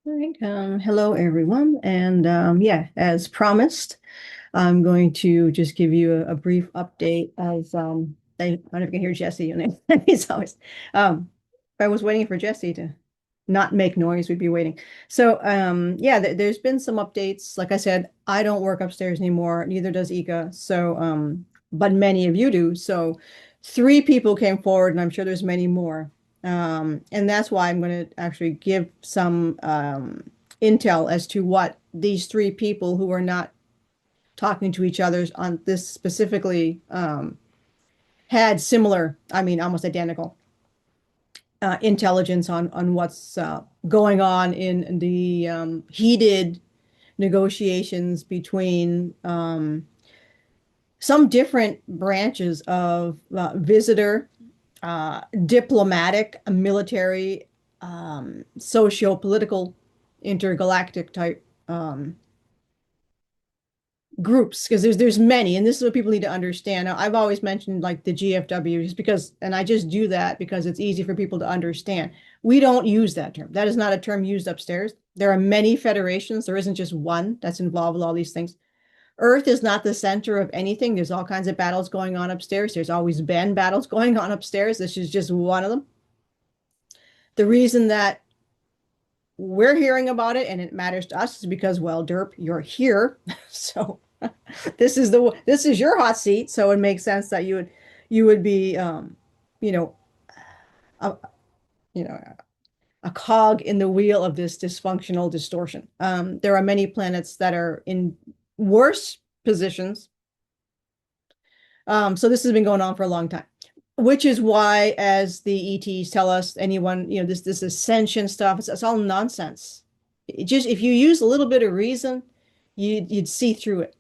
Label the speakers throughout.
Speaker 1: All right. Hello, everyone. And yeah, as promised, I'm going to just give you a brief update as I don't know if you can hear Jesse. And he's always if I was waiting for Jesse to not make noise, we'd be waiting. So yeah, there's been some updates. Like I said, I don't work upstairs anymore, neither does Ika. So but many of you do. So three people came forward, and I'm sure there's many more. And that's why I'm going to actually give some intel as to what these three people who are not talking to each other on this specifically had similar, I mean, almost identical intelligence on what's going on in the heated negotiations between some different branches of visitor, diplomatic, military, socio-political, intergalactic type groups, because there's many, and this is what people need to understand. Now, I've always mentioned like the GFW just because, and I just do that because it's easy for people to understand. We don't use that term. That is not a term used upstairs. There are many federations. There isn't just one that's involved with all these things. Earth is not the center of anything. There's all kinds of battles going on upstairs. There's always been battles going on upstairs. This is just one of them. The reason that we're hearing about it and it matters to us is because, well, Derp, you're here. So this is your hot seat. So it makes sense that you would be you know, a, you know, a cog in the wheel of this dysfunctional distortion. There are many planets that are in worse positions. So this has been going on for a long time, which is why, as the ETs tell us, anyone, this ascension stuff, it's all nonsense. It just if you use a little bit of reason, you'd see through it.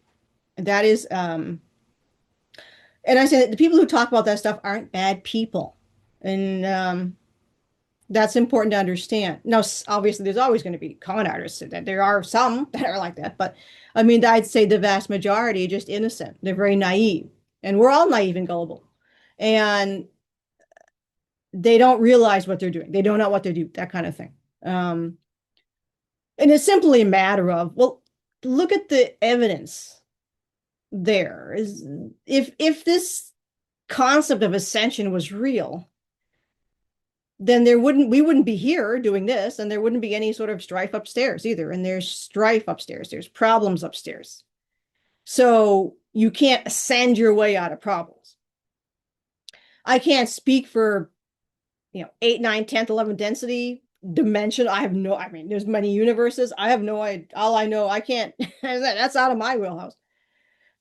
Speaker 1: And that is, and I say the people who talk about that stuff aren't bad people, and that's important to understand. Now, obviously, there's always going to be con artists. That there are some that are like that, but I mean, I'd say the vast majority are just innocent. They're very naive, and we're all naive and gullible, and they don't realize what they're doing. They don't know what they do, that kind of thing. And it's simply a matter of, well, look at the evidence there. Is if this concept of ascension was real, then we wouldn't be here doing this, and there wouldn't be any sort of strife upstairs either. And there's strife upstairs, there's problems upstairs. So you can't ascend your way out of problems. I can't speak for 8, 9, 10th, 11th density dimension. I mean, there's many universes. I have no idea. All I know, I can't, that's out of my wheelhouse.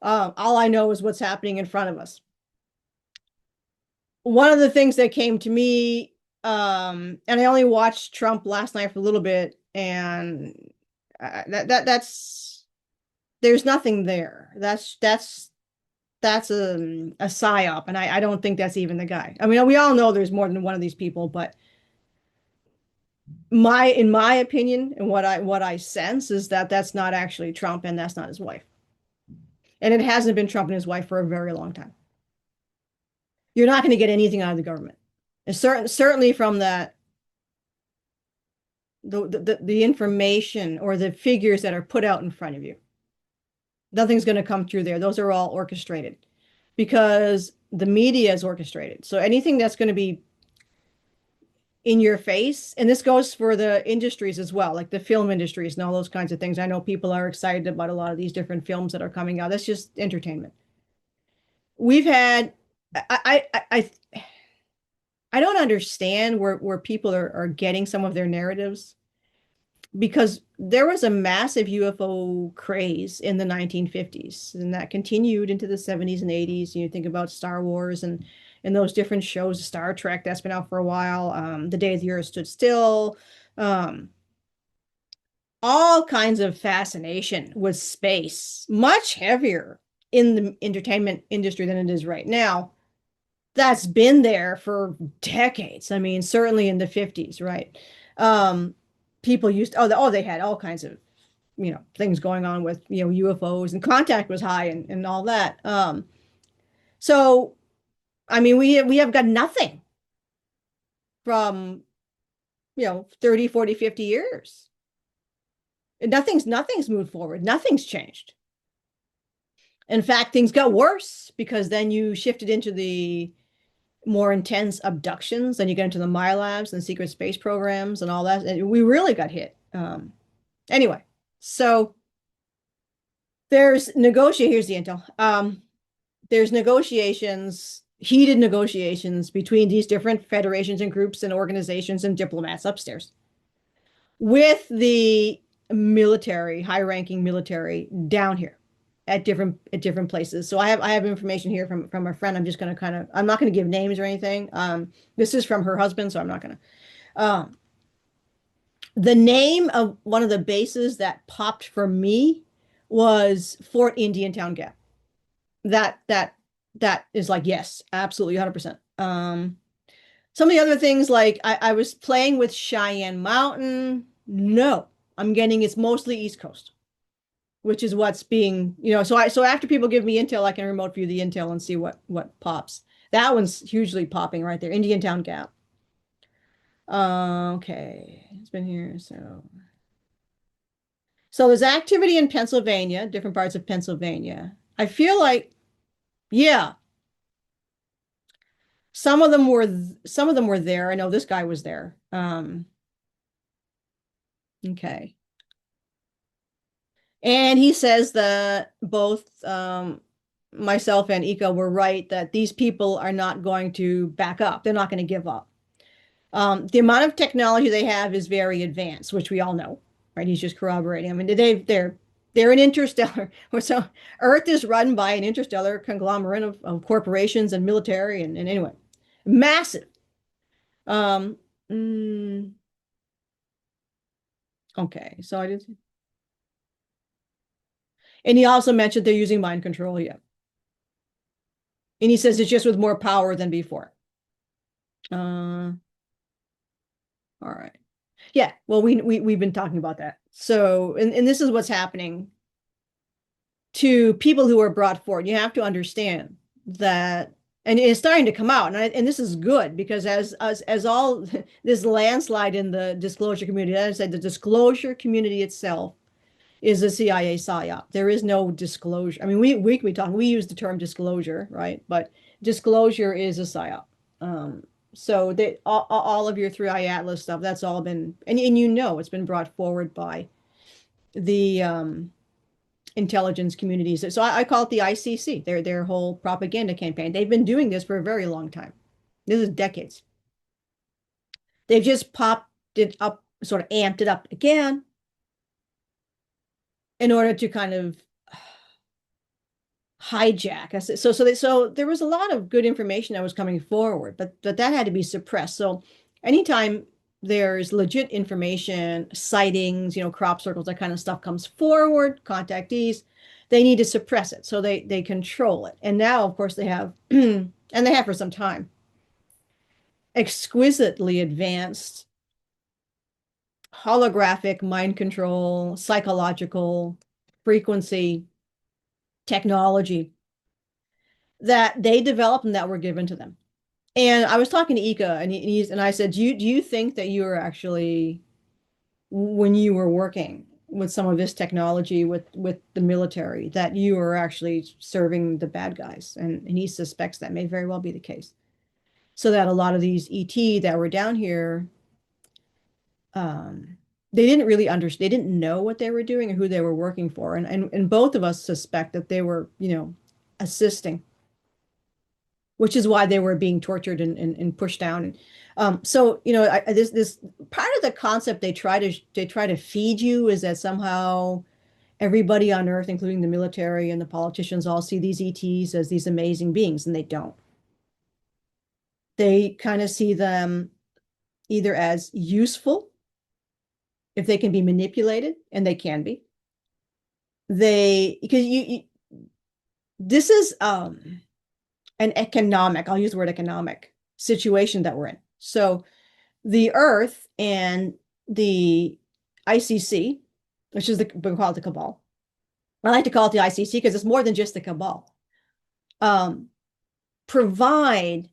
Speaker 1: All I know is what's happening in front of us. One of the things that came to me, and I only watched Trump last night for a little bit, and that's there's nothing there. That's a psyop, and I don't think that's even the guy. I mean, we all know there's more than one of these people, but in my opinion, and what I sense is that that's not actually Trump, and that's not his wife, and it hasn't been Trump and his wife for a very long time. You're not going to get anything out of the government, and certainly from that the information or the figures that are put out in front of you. Nothing's going to come through there. Those are all orchestrated because the media is orchestrated. So anything that's going to be in your face, and this goes for the industries as well, like the film industries and all those kinds of things. I know people are excited about a lot of these different films that are coming out. That's just entertainment. We've had, I don't understand where people are getting some of their narratives, because there was a massive UFO craze in the 1950s, and that continued into the 70s and 80s. You think about Star Wars and those different shows, Star Trek, that's been out for a while. The Day the Earth Stood Still. Um, all kinds of fascination with space, much heavier in the entertainment industry than it is right now. That's been there for decades. I mean, certainly in the 50s, right? Um, People used, they had all kinds of, things going on with, UFOs, and contact was high and all that. So, I mean, we have got nothing from, 30, 40, 50 years. Nothing's moved forward. Nothing's changed. In fact, things got worse because then you shifted into the more intense abductions, then you get into the MyLabs and secret space programs and all that. And we really got hit. Anyway, so here's the intel. There's negotiations, heated negotiations between these different federations and groups and organizations and diplomats upstairs with the military, high-ranking military down here at different places. So I have information here from a friend. I'm just going to I'm not going to give names or anything. This is from her husband, so I'm not going to. The name of one of the bases that popped for me was Fort Indiantown Gap. That is like, yes, absolutely 100%. Some of the other things, like I was playing with Cheyenne Mountain. No, I'm getting it's mostly East Coast, which is what's being, so after people give me intel, I can remote view the intel and see what pops. That one's hugely popping right there. Indiantown Gap. Okay, it's been here. So there's activity in Pennsylvania, different parts of Pennsylvania. I feel like, yeah, some of them were there. I know this guy was there. Okay. And he says that both myself and Ika were right that these people are not going to back up. They're not going to give up. The amount of technology they have is very advanced, which we all know, right? He's just corroborating. I mean, they're an interstellar. So Earth is run by an interstellar conglomerate of corporations and military, and anyway, massive. Um, mm, okay, so I did, and he also mentioned they're using mind control, yeah, and he says it's just with more power than before. All right. Yeah, well, we've been talking about that. So, and this is what's happening to people who are brought forward. You have to understand that, and it's starting to come out, and this is good because as all this landslide in the disclosure community, as I said, the disclosure community itself is a CIA psyop. There is no disclosure. I mean, we use the term disclosure, right? But disclosure is a psyop. So that all of your 3i Atlas stuff, that's all been, and it's been brought forward by the intelligence communities. So I call it the ICC, their whole propaganda campaign. They've been doing this for a very long time. This is decades. They've just popped it up, sort of amped it up again in order to kind of hijack. So there was a lot of good information that was coming forward, but that had to be suppressed. So anytime there's legit information, sightings, crop circles, that kind of stuff comes forward, contactees, they need to suppress it. So they control it. And now, of course, they have, and they have for some time, exquisitely advanced holographic mind control, psychological frequency technology that they developed and that were given to them. And I was talking to Ika, and I said, do you think that you were actually, when you were working with some of this technology with the military, that you were actually serving the bad guys? And he suspects that may very well be the case. So that a lot of these ET that were down here, they didn't really understand, they didn't know what they were doing or who they were working for. And both of us suspect that they were, assisting, which is why they were being tortured and pushed down. So, this part of the concept they try to feed you is that somehow everybody on Earth, including the military and the politicians, all see these ETs as these amazing beings, and they don't. They kind of see them either as useful, if they can be manipulated, and they can be. Because this is an economic, I'll use the word economic situation that we're in. So the Earth and the ICC, which is we call it the cabal. I like to call it the ICC because it's more than just the cabal. Provide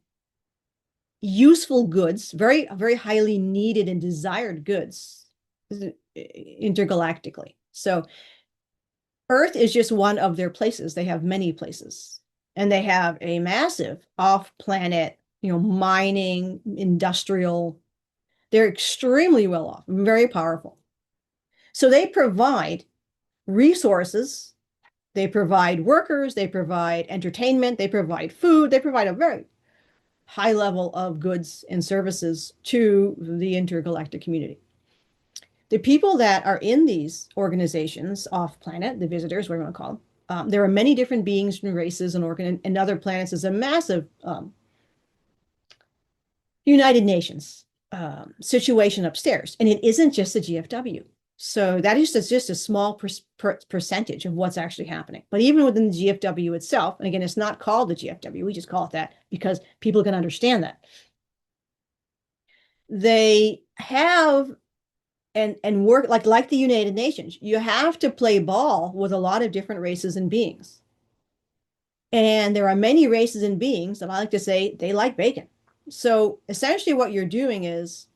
Speaker 1: useful goods, very, very highly needed and desired goods intergalactically. So Earth is just one of their places. They have many places. And they have a massive off-planet, mining, industrial. They're extremely well off, very powerful. So they provide resources, they provide workers, they provide entertainment, they provide food, they provide a very high level of goods and services to the intergalactic community. The people that are in these organizations off planet, the visitors, whatever you want to call them, there are many different beings and races and other planets. Is a massive United Nations situation upstairs, and it isn't just the GFW. So that is just a small percentage of what's actually happening. But even within the GFW itself, and again, it's not called the GFW, we just call it that because people can understand that. They have and work like the United Nations. You have to play ball with a lot of different races and beings. And there are many races and beings that I like to say they like bacon. So essentially what you're doing is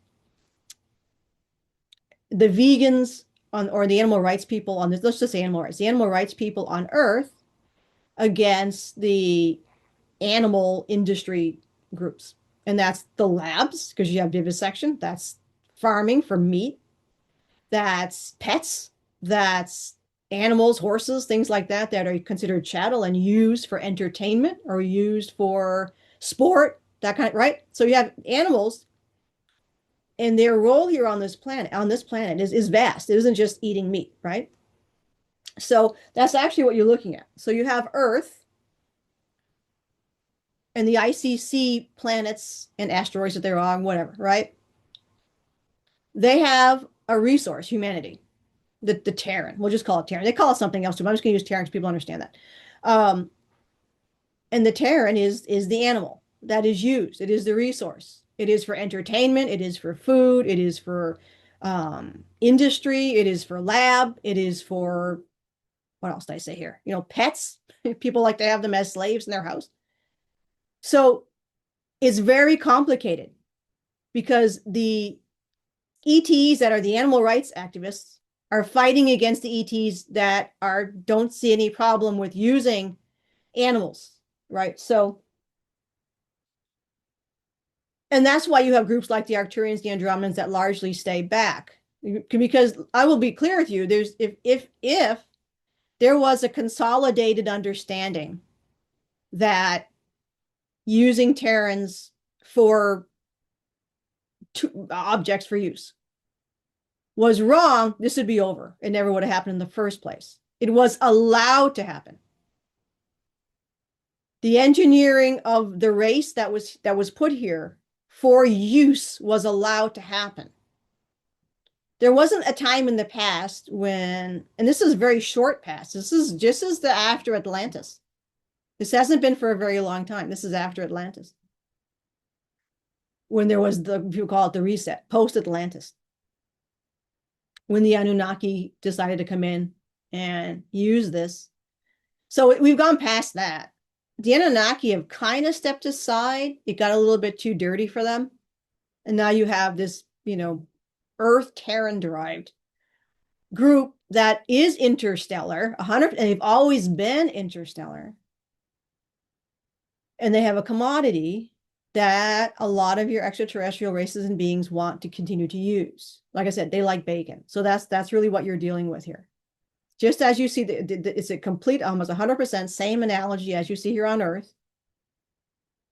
Speaker 1: the vegans on or the animal rights people on this, let's just say animal rights, the animal rights people on Earth against the animal industry groups. And that's the labs, because you have vivisection, that's farming for meat, that's pets, that's animals, horses, things like that, that are considered chattel and used for entertainment or used for sport, that kind of, right? So you have animals, and their role here on this planet is vast. It isn't just eating meat, right? So that's actually what you're looking at. So you have Earth and the ICC planets and asteroids that they're on, whatever, right? They have a resource, humanity, the Terran. We'll just call it Terran. They call it something else too, but I'm just going to use Terran because people understand that. And the Terran is the animal that is used. It is the resource. It is for entertainment. It is for food. It is for industry. It is for lab. It is for, what else did I say here? Pets. People like to have them as slaves in their house. So it's very complicated because the ETs that are the animal rights activists are fighting against the ETs that don't see any problem with using animals, right? So, and that's why you have groups like the Arcturians, the Andromedans that largely stay back. Because I will be clear with you, there's if there was a consolidated understanding that using Terrans for objects for use was wrong, this would be over. It never would have happened in the first place. It was allowed to happen. The engineering of the race that was put here for use was allowed to happen. There wasn't a time in the past when, and this is very short past, this is just as the after Atlantis. This hasn't been for a very long time. This is after Atlantis. When there was if you call it the reset, post-Atlantis. When the Anunnaki decided to come in and use this. So we've gone past that. The Anunnaki have kind of stepped aside. It got a little bit too dirty for them. And now you have this, Earth Terran derived group that is interstellar, 100, and they've always been interstellar. And they have a commodity that a lot of your extraterrestrial races and beings want to continue to use. Like I said, they like bacon. So that's really what you're dealing with here. Just as you see, it's a complete, almost 100% same analogy as you see here on Earth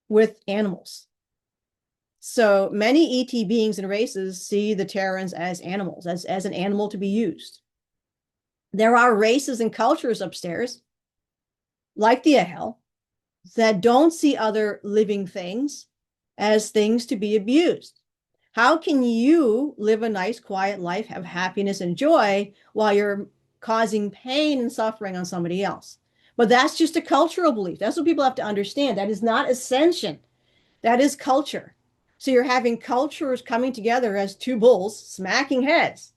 Speaker 1: with animals. So many ET beings and races see the Terrans as animals, as an animal to be used. There are races and cultures upstairs, like the Ahel, that don't see other living things as things to be abused. How can you live a nice, quiet life, have happiness and joy while you're causing pain and suffering on somebody else? But that's just a cultural belief. That's what people have to understand. That is not ascension. That is culture. So you're having cultures coming together as two bulls smacking heads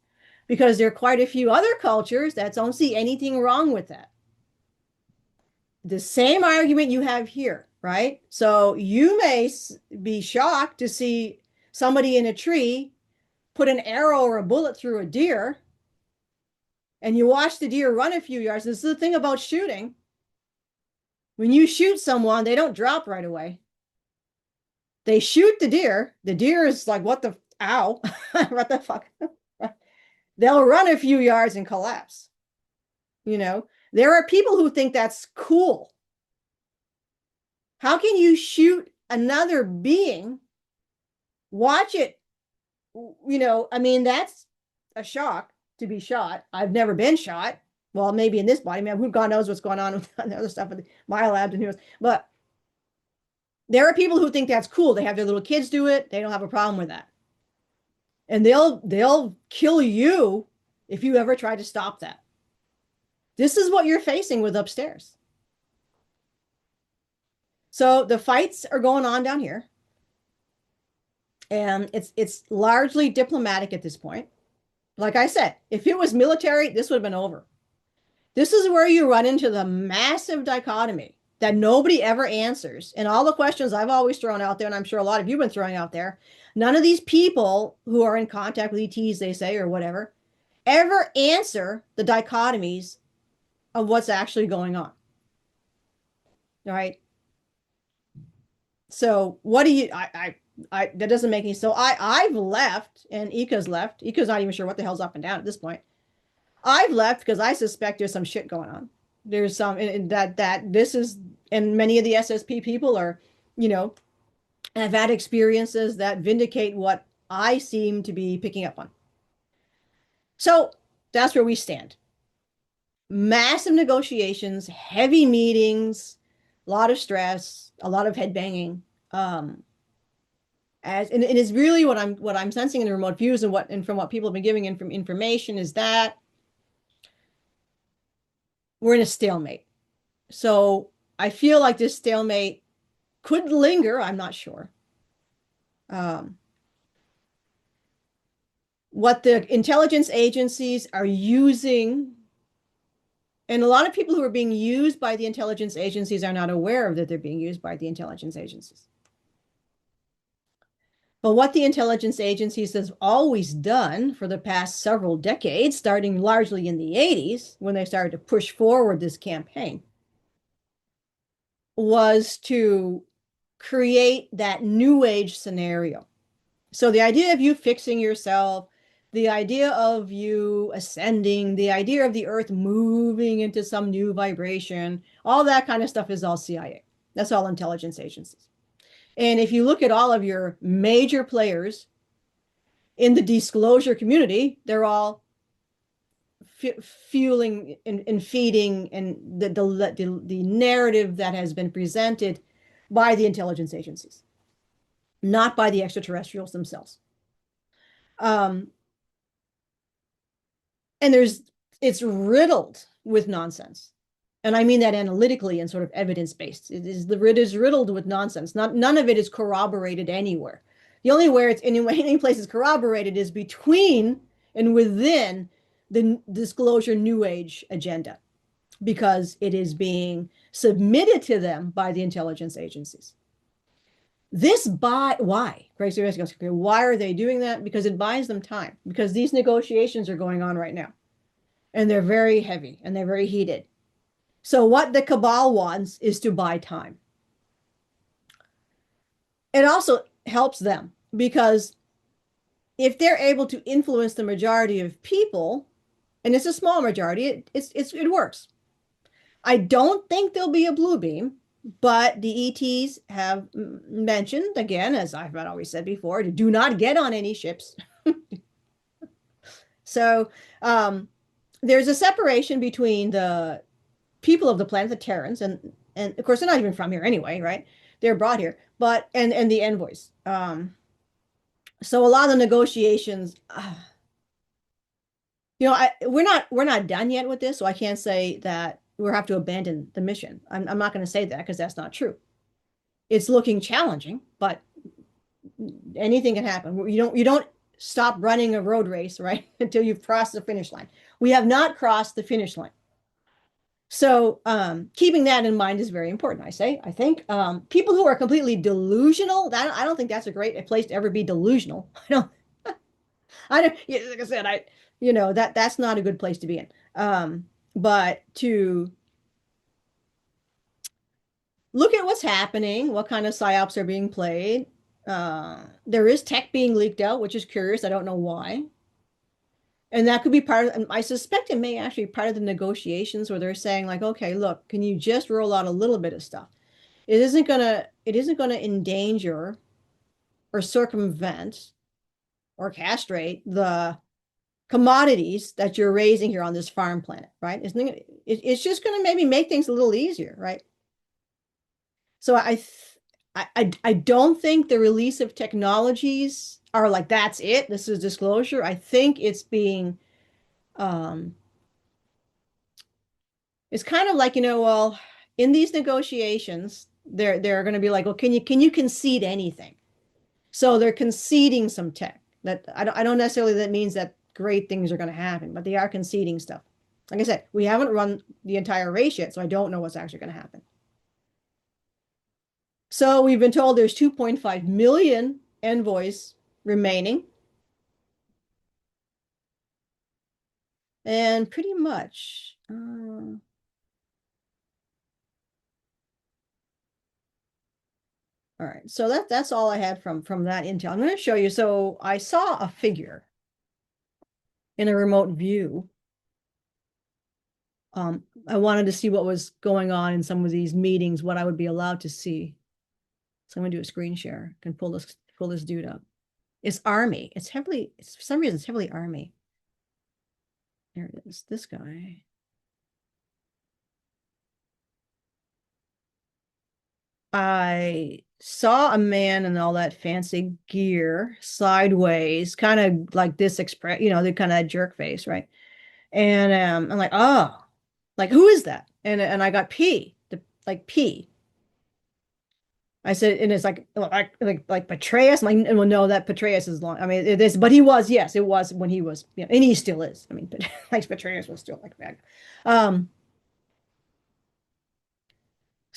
Speaker 1: because there are quite a few other cultures that don't see anything wrong with that. The same argument you have here, right? So you may be shocked to see somebody in a tree put an arrow or a bullet through a deer. and you watch the deer run a few yards. This is the thing about shooting. When you shoot someone, they don't drop right away. They shoot the deer. The deer is like, what the, ow, what the fuck? They'll run a few yards and collapse. You know, there are people who think that's cool. How can you shoot another being, watch it? I mean, that's a shock to be shot. I've never been shot. Well, maybe in this body, man, who God knows what's going on with the other stuff with my labs and who knows. But there are people who think that's cool. They have their little kids do it. They don't have a problem with that. And they'll kill you if you ever try to stop that. This is what you're facing with upstairs. So the fights are going on down here. And it's largely diplomatic at this point. Like I said, if it was military, this would have been over. This is where you run into the massive dichotomy that nobody ever answers. And all the questions I've always thrown out there, and I'm sure a lot of you have been throwing out there, none of these people who are in contact with ETs, they say, or whatever, ever answer the dichotomies of what's actually going on. All right. So what do you, that doesn't make any, so I've left and Ika's left. Ika's not even sure what the hell's up and down at this point. I've left because I suspect there's some shit going on. There's some that this is, and many of the SSP people are, have had experiences that vindicate what I seem to be picking up on. So that's where we stand. Massive negotiations, heavy meetings, a lot of stress, a lot of headbanging. And it is really what I'm sensing in the remote views and from what people have been giving information is that we're in a stalemate. So I feel like this stalemate could linger. I'm not sure. What the intelligence agencies are using, and a lot of people who are being used by the intelligence agencies are not aware of that they're being used by the intelligence agencies. But what the intelligence agencies have always done for the past several decades, starting largely in the 80s, when they started to push forward this campaign, was to create that new age scenario. So the idea of you fixing yourself, the idea of you ascending, the idea of the earth moving into some new vibration, all that kind of stuff is all CIA. That's all intelligence agencies. And if you look at all of your major players in the disclosure community, they're all fueling and feeding and the narrative that has been presented by the intelligence agencies, not by the extraterrestrials themselves. And it's riddled with nonsense. And I mean that analytically and sort of evidence-based. It is riddled with nonsense. None of it is corroborated anywhere. The only where it's any place it's corroborated is between and within the disclosure new age agenda, because it is being submitted to them by the intelligence agencies. Why? Why are they doing that? Because it buys them time, because these negotiations are going on right now. And they're very heavy and they're very heated. So what the cabal wants is to buy time. It also helps them because if they're able to influence the majority of people, and it's a small majority, it works. I don't think there'll be a blue beam, but the ETs have mentioned, again, as I've always said before, to do not get on any ships. So there's a separation between the people of the planet, the Terrans, and of course they're not even from here anyway, right? They're brought here, but and the envoys. So a lot of the negotiations, we're not done yet with this, so I can't say that we'll have to abandon the mission. I'm not going to say that because that's not true. It's looking challenging, but anything can happen. You don't stop running a road race, right, until you've crossed the finish line. We have not crossed the finish line. So keeping that in mind is very important, I think. People who are completely delusional, I don't think that's a great place to ever be delusional. Like I said, That's not a good place to be in. But to look at what's happening, what kind of psyops are being played. There is tech being leaked out, which is curious. I don't know why. And that could be part of, and I suspect it may actually be part of the negotiations where they're saying like, okay, look, can you just roll out a little bit of stuff? It isn't gonna endanger or circumvent or castrate the commodities that you're raising here on this farm planet, right? It's just gonna maybe make things a little easier, right? So I don't think the release of technologies are like that's it. This is disclosure. I think um it's kind of like, well, in these negotiations, they're going to be like, well, can you concede anything? So they're conceding some tech. That I don't necessarily that means that great things are going to happen, but they are conceding stuff. Like I said, we haven't run the entire race yet, so I don't know what's actually going to happen. So we've been told there's 2.5 million envoys remaining. And pretty much, all right. So that's all I had from that intel. I'm going to show you. So I saw a figure in a remote view. I wanted to see what was going on in some of these meetings, what I would be allowed to see. So I'm going to do a screen share. I can pull this dude up. It's Army. For some reason, it's heavily Army. There it is. This guy. I saw a man in all that fancy gear sideways, kind of like this express, the kind of jerk face, right? And I'm like, oh, like who is that? And I got P, like P. I said, and it's like Petraeus. I'm like, well, no, that Petraeus is long. I mean, it is, but he was, yes, it was when he was, and he still is. I mean, but like Petraeus was still like that. Um,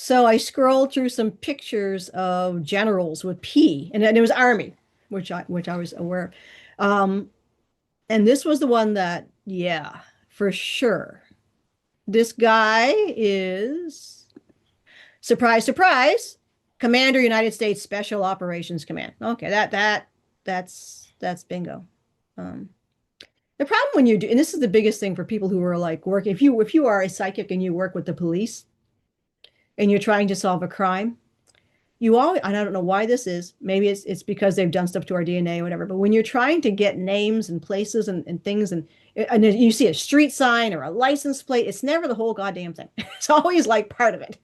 Speaker 1: So I scrolled through some pictures of generals with P, and it was Army, which I was aware of. And this was the one that, yeah, for sure. This guy is surprise, surprise, Commander United States Special Operations Command. Okay, that's bingo. Um, the problem when you do, and this is the biggest thing for people who are like working, if you are a psychic and you work with the police and you're trying to solve a crime, you always, and I don't know why this is, maybe it's because they've done stuff to our DNA or whatever, but when you're trying to get names and places and things and you see a street sign or a license plate, it's never the whole goddamn thing. It's always like part of it.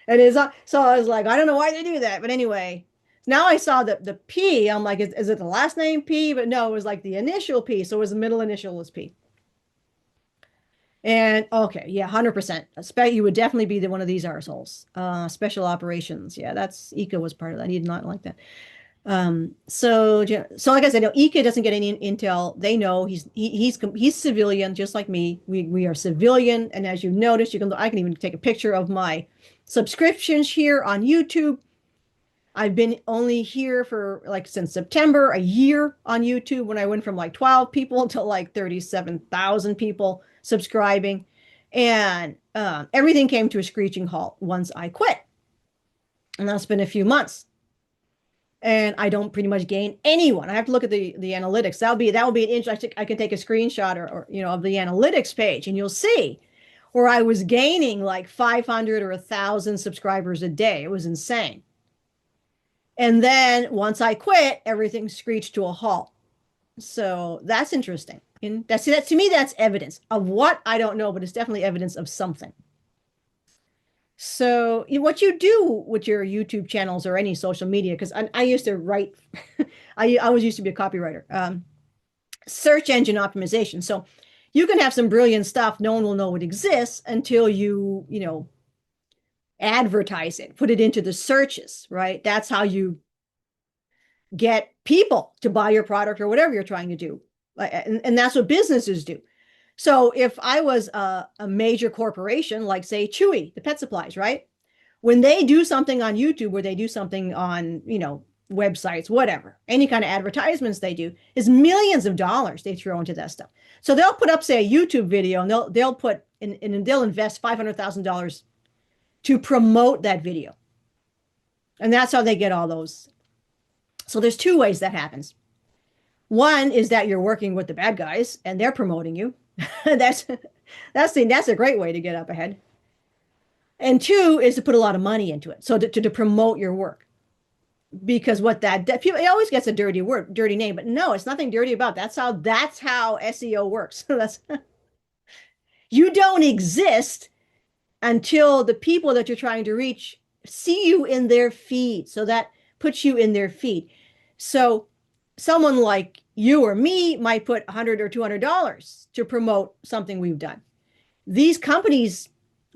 Speaker 1: And so I was like, I don't know why they do that. But anyway, now I saw the P. I'm like, is it the last name P? But no, it was like the initial P. So it was the middle initial was P. And okay, yeah, 100%. You would definitely be one of these arseholes. Special operations. Yeah, that's Ika was part of that. He did not like that. So like I said, no, Ika doesn't get any intel. They know he's civilian, just like me. We are civilian, and as you notice, I can even take a picture of my subscriptions here on YouTube. I've been only here for like since September, a year on YouTube when I went from like 12 people to like 37,000 people subscribing. And everything came to a screeching halt once I quit. And that's been a few months. And I don't pretty much gain anyone. I have to look at the analytics. That will be an interesting. I can take a screenshot or of the analytics page, and you'll see where I was gaining like 500 or 1,000 subscribers a day. It was insane. And then once I quit, everything screeched to a halt. So that's interesting. And that to me, that's evidence of what I don't know, but it's definitely evidence of something. So what you do with your YouTube channels or any social media, because I used to write, I was used to be a copywriter, search engine optimization. So you can have some brilliant stuff. No one will know it exists until you advertise it, put it into the searches, right? That's how you get people to buy your product or whatever you're trying to do. And that's what businesses do. So if I was a major corporation, like say Chewy, the pet supplies, right? When they do something on YouTube or they do something on, websites, whatever, any kind of advertisements they do, is millions of dollars they throw into that stuff. So they'll put up, say, a YouTube video, and they'll put in and they'll invest $500,000 to promote that video. And that's how they get all those. So there's two ways that happens. One is that you're working with the bad guys and they're promoting you. that's that's a great way to get up ahead. And two is to put a lot of money into it. So to promote your work. Because what that people, it always gets a dirty word, dirty name, but no, it's nothing dirty about it. That's how SEO works. That's you don't exist until the people that you're trying to reach see you in their feed. So that puts you in their feed. So someone like you or me might put $100 or $200 to promote something we've done. These companies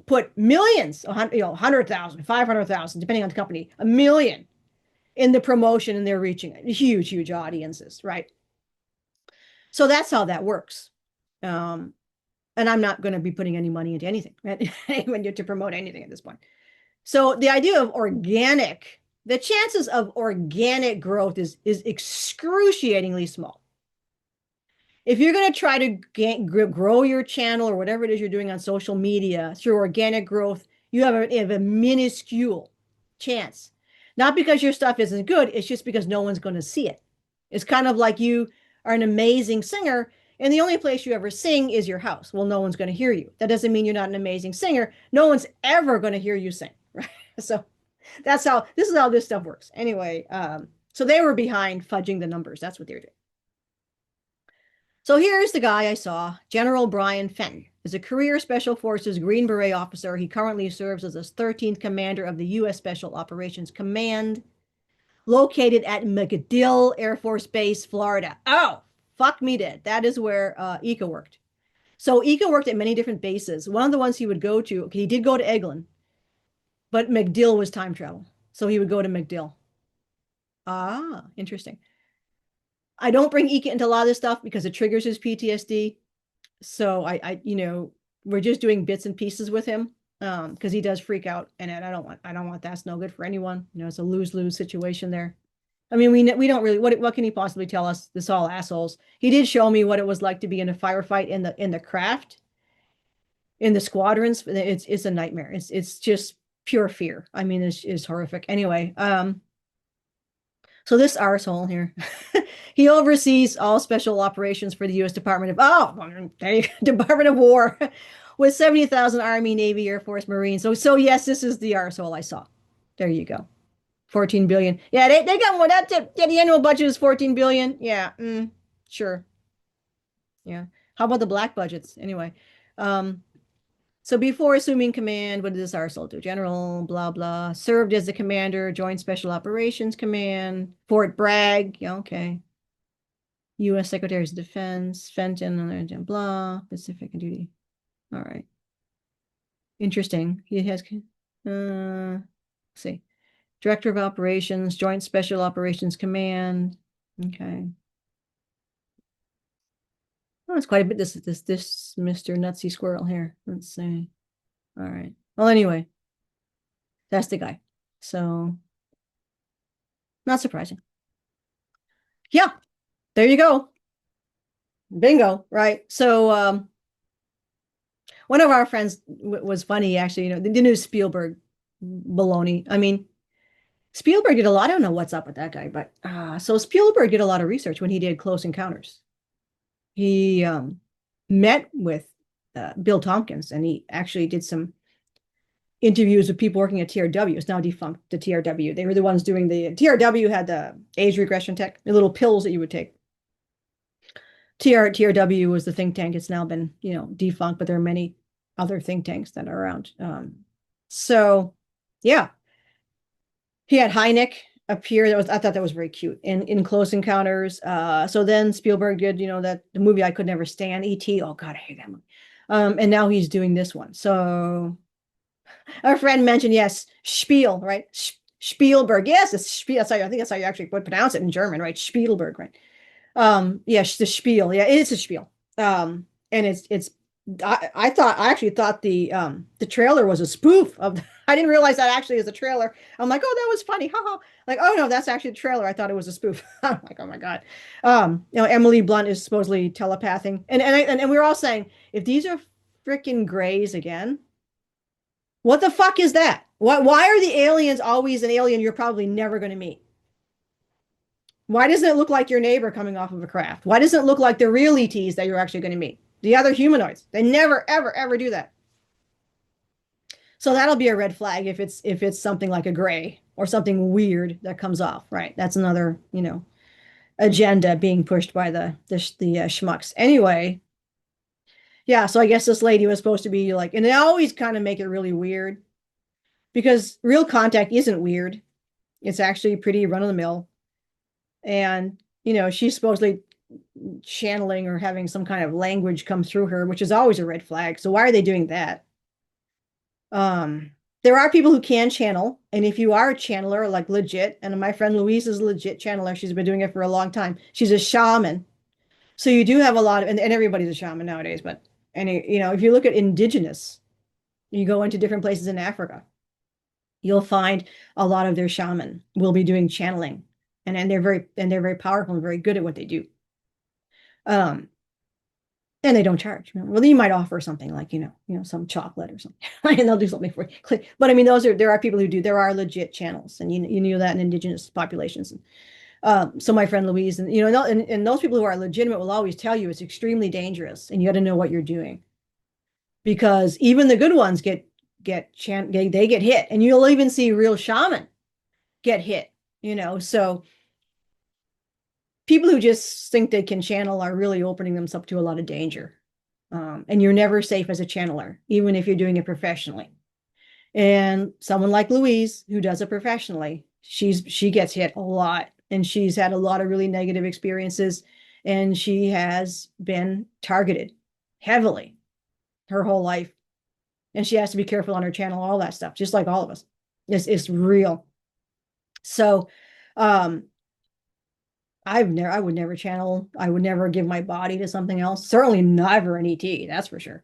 Speaker 1: put millions, 100,000, 500,000, depending on the company, a million in the promotion, and they're reaching huge, huge audiences, right? So that's how that works. And I'm not going to be putting any money into anything, right? to promote anything at this point. So the idea of organic, the chances of organic growth is excruciatingly small. If you're going to try to grow your channel or whatever it is you're doing on social media through organic growth, you have a minuscule chance. Not because your stuff isn't good, it's just because no one's going to see it. It's kind of like you are an amazing singer, and the only place you ever sing is your house. Well, no one's going to hear you. That doesn't mean you're not an amazing singer. No one's ever going to hear you sing, right? So this is how this stuff works. Anyway, so they were behind fudging the numbers. That's what they were doing. So here's the guy I saw, General Brian Fenton. Is a career Special Forces Green Beret officer. He currently serves as the 13th commander of the U.S. Special Operations Command, located at MacDill Air Force Base, Florida. Oh, fuck me dead. That is where Ika worked. So Ika worked at many different bases. One of the ones he would go to, he did go to Eglin, but MacDill was time travel. So he would go to MacDill. Ah, interesting. I don't bring Ika into a lot of this stuff because it triggers his PTSD. So we're just doing bits and pieces with him because he does freak out, and I don't want that's no good for anyone. It's a lose-lose situation there. I mean, we don't really, what can he possibly tell us? This all assholes. He did show me what it was like to be in a firefight in the craft, in the squadrons. It's a nightmare. It's just pure fear. I mean, it's horrific. Anyway, so this arsehole here, he oversees all special operations for the U.S. Department of War, with 70,000 Army, Navy, Air Force, Marines. So yes, this is the arsehole I saw. There you go. 14 billion. Yeah, they got more. The annual budget is 14 billion. Yeah, sure. Yeah. How about the black budgets? Anyway, so before assuming command, what did this arsehole do? General, blah, blah. Served as the commander, Joint Special Operations Command, Fort Bragg. Yeah, okay. U.S. Secretary of Defense, Fenton, blah, Pacific and duty. All right. Interesting. He has, let's see. Director of Operations, Joint Special Operations Command. Okay. Oh, it's quite a bit. This Mr. Nutsy Squirrel here. Let's see. All right. Well, anyway, that's the guy. So, not surprising. Yeah, there you go. Bingo, right? So, one of our friends was funny, actually. The new Spielberg baloney. I mean, Spielberg did a lot. I don't know what's up with that guy, but so Spielberg did a lot of research when he did Close Encounters. He met with Bill Tompkins, and he actually did some interviews with people working at TRW. It's now defunct, the TRW. They were the ones doing the TRW had the age regression tech, the little pills that you would take. TRW was the think tank. It's now been, defunct, but there are many other think tanks that are around. So yeah, he had Hynek appear. I thought that was very cute in Close Encounters. So then Spielberg did, that the movie I could never stand, E.T. Oh God, I hate that movie. And now he's doing this one. So our friend mentioned, yes, Spiel, right? Spielberg. Yes, it's Spiel. I think that's how you actually would pronounce it in German, right? Spielberg, right? Yeah, the Spiel. Yeah, it's a Spiel. And it's I actually thought the trailer was a spoof of I didn't realize that actually is a trailer. I'm like, oh, that was funny. Haha. Like, oh no, that's actually a trailer. I thought it was a spoof. I'm like, oh my God. Emily Blunt is supposedly telepathing. And we were all saying, if these are freaking grays again, what the fuck is that? Why are the aliens always an alien you're probably never going to meet? Why doesn't it look like your neighbor coming off of a craft? Why doesn't it look like the real ETs that you're actually going to meet? The other humanoids. They never, ever, ever do that. So that'll be a red flag if it's something like a gray or something weird that comes off, right? That's another, agenda being pushed by the schmucks. Anyway, yeah, so I guess this lady was supposed to be like, and they always kind of make it really weird because real contact isn't weird. It's actually pretty run of the mill. And, she's supposedly channeling or having some kind of language come through her, which is always a red flag. So why are they doing that? There are people who can channel, and if you are a channeler, like legit, and my friend Louise is a legit channeler, she's been doing it for a long time. She's a shaman. So you do have a lot of, and everybody's a shaman nowadays, but if you look at indigenous, you go into different places in Africa, you'll find a lot of their shaman will be doing channeling. And they're very powerful and very good at what they do. Um, and they don't charge. Well, you might offer something like, some chocolate or something, and they'll do something for you. But I mean, there are people who do, there are legit channels, and you know that in indigenous populations. So my friend Louise, and those people who are legitimate will always tell you it's extremely dangerous, and you got to know what you're doing because even the good ones they get hit, and you'll even see real shaman get hit. So people who just think they can channel are really opening themselves up to a lot of danger. And you're never safe as a channeler, even if you're doing it professionally. And someone like Louise, who does it professionally, she gets hit a lot, and she's had a lot of really negative experiences, and she has been targeted heavily her whole life. And she has to be careful on her channel, all that stuff, just like all of us. It's real. So I would never channel. I would never give my body to something else. Certainly never an ET, that's for sure.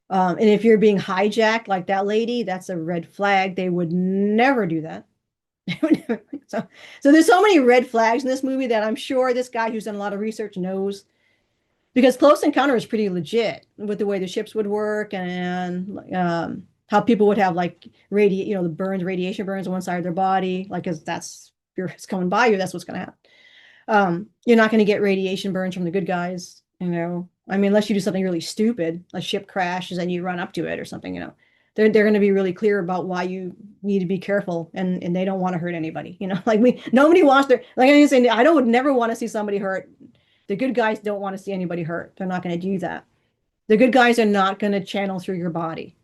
Speaker 1: And if you're being hijacked like that lady, that's a red flag. They would never do that. so, so there's so many red flags in this movie that I'm sure this guy who's done a lot of research knows, because Close Encounter is pretty legit with the way the ships would work and how people would have like the radiation burns on one side of their body, like because that's if it's coming by you, that's what's going to happen. You're not going to get radiation burns from the good guys, I mean, unless you do something really stupid, a ship crashes and you run up to it or something, they're going to be really clear about why you need to be careful, and they don't want to hurt anybody, like nobody wants to, like I say, I would never want to see somebody hurt. The good guys don't want to see anybody hurt. They're not going to do that. The good guys are not going to channel through your body.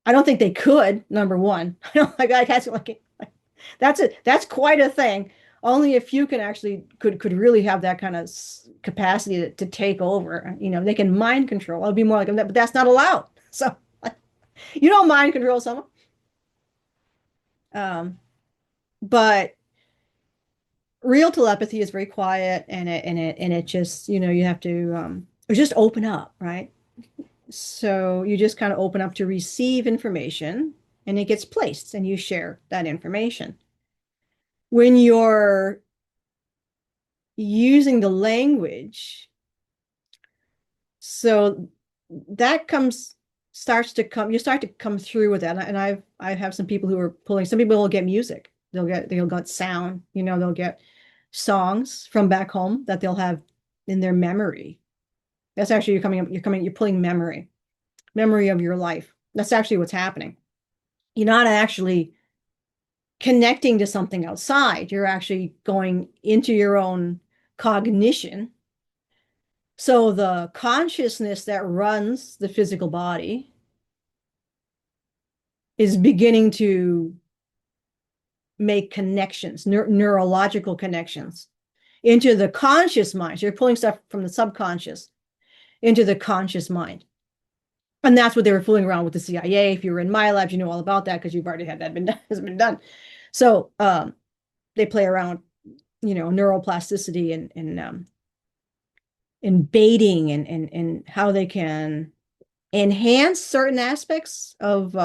Speaker 1: I don't think they could, number one. I don't like that's like that's quite a thing. Only a few can actually could really have that kind of capacity to take over. They can mind control. It'll be more like that, but that's not allowed. So you don't mind control someone. But real telepathy is very quiet, and it just, you have to just open up, right? So you just kind of open up to receive information, and it gets placed, and you share that information. When you're using the language, so that starts to come, you start to come through with that. And I have some people who are pulling, some people will get music, they'll get sound, they'll get songs from back home that they'll have in their memory. That's actually you're pulling memory of your life. That's actually what's happening. You're not actually connecting to something outside. You're actually going into your own cognition. So the consciousness that runs the physical body is beginning to make connections, neurological connections into the conscious mind. So you're pulling stuff from the subconscious into the conscious mind. And that's what they were fooling around with the CIA. If you were in my labs, you know all about that because you've already had that has been done. So they play around, neuroplasticity and baiting and how they can enhance certain aspects of